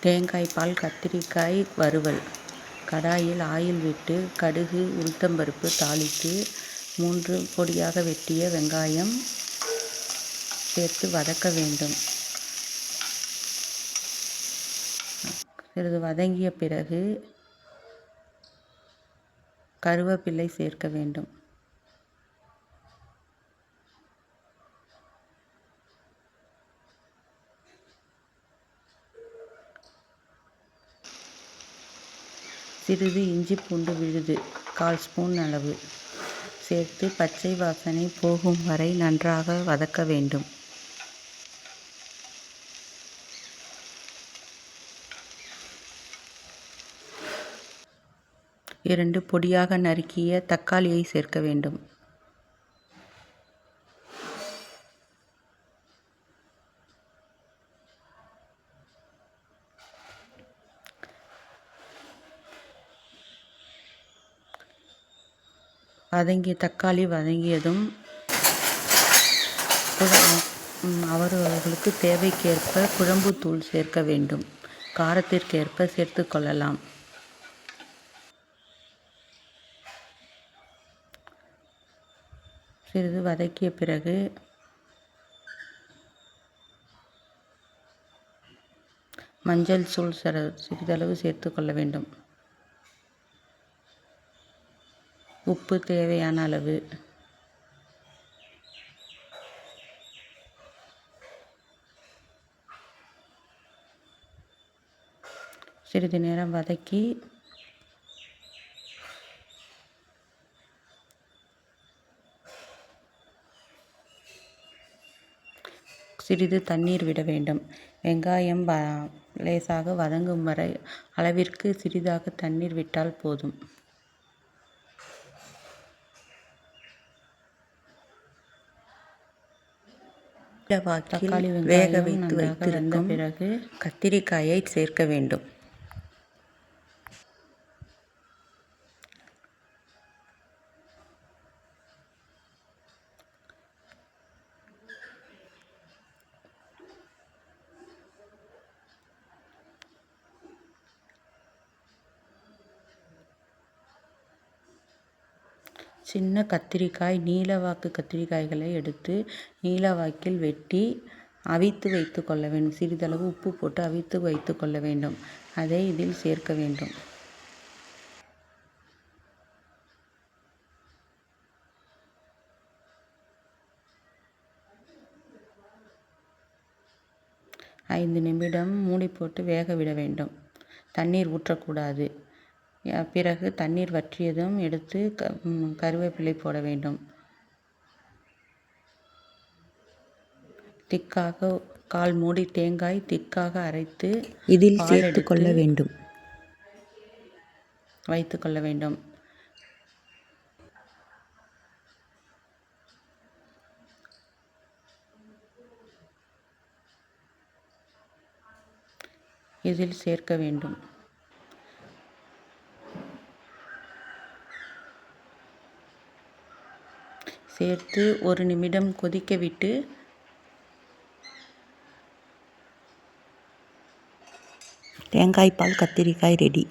தேங்காய் பால் கத்திரிக்காய் வறுவல். கடாயில் ஆயில் விட்டு கடுகு உளுத்தம்பருப்பு தாளித்து 3 பொடியாக வெட்டிய வெங்காயம் சேர்த்து வதக்க வேண்டும். சிறிது வதங்கிய பிறகு கருவேப்பிலை சேர்க்க வேண்டும். சிறிது இஞ்சி பூண்டு விழுது 1/4 ஸ்பூன் அளவு சேர்த்து பச்சை வாசனை போகும் வரை நன்றாக வதக்க வேண்டும். இரண்டு பொடியாக நறுக்கிய தக்காளியை சேர்க்க வேண்டும். தக்காளி வதங்கியதும் அவர்களுக்கு தேவைக்கேற்ப குழம்புத்தூள் சேர்க்க வேண்டும். காரத்திற்கேற்ப சேர்த்து கொள்ளலாம். சிறிது வதக்கிய பிறகு மஞ்சள் தூள் சிறிதளவு சேர்த்து கொள்ள வேண்டும். உப்பு தேவையான அளவு. சிறிது நேரம் வதக்கி சிறிது தண்ணீர் விட வேண்டும். வெங்காயம் லேசாக வதங்கும் வரை அளவிற்கு சிறிதாக தண்ணீர் விட்டால் போதும். தக்காளி வேக வைத்து வைத்திருக்கும் பிறகு கத்திரிக்காயை சேர்க்க வேண்டும். சின்ன கத்திரிக்காய் நீளவாக்கு கத்திரிக்காய்களை எடுத்து நீளவாக்கில் வெட்டி அவித்து வைத்து கொள்ள வேண்டும். சிறிதளவு உப்பு போட்டு அவித்து வைத்து கொள்ள வேண்டும். அதை இதில் சேர்க்க வேண்டும். ஐந்து நிமிடம் மூடி போட்டு வேக விட வேண்டும். தண்ணீர் ஊற்றக்கூடாது. பிறகு தண்ணீர் வற்றியதும் எடுத்து கருவேப்பிலை போட வேண்டும். திக்காக 1/4 மூடி தேங்காய் திக்காக அரைத்து இதில் சேர்த்து கொள்ள வேண்டும். வைத்து கொள்ள வேண்டும். இதில் சேர்க்க வேண்டும். சேர்த்து 1 நிமிடம் கொதிக்க விட்டு தேங்காய் பால் கத்திரிக்காய் ரெடி.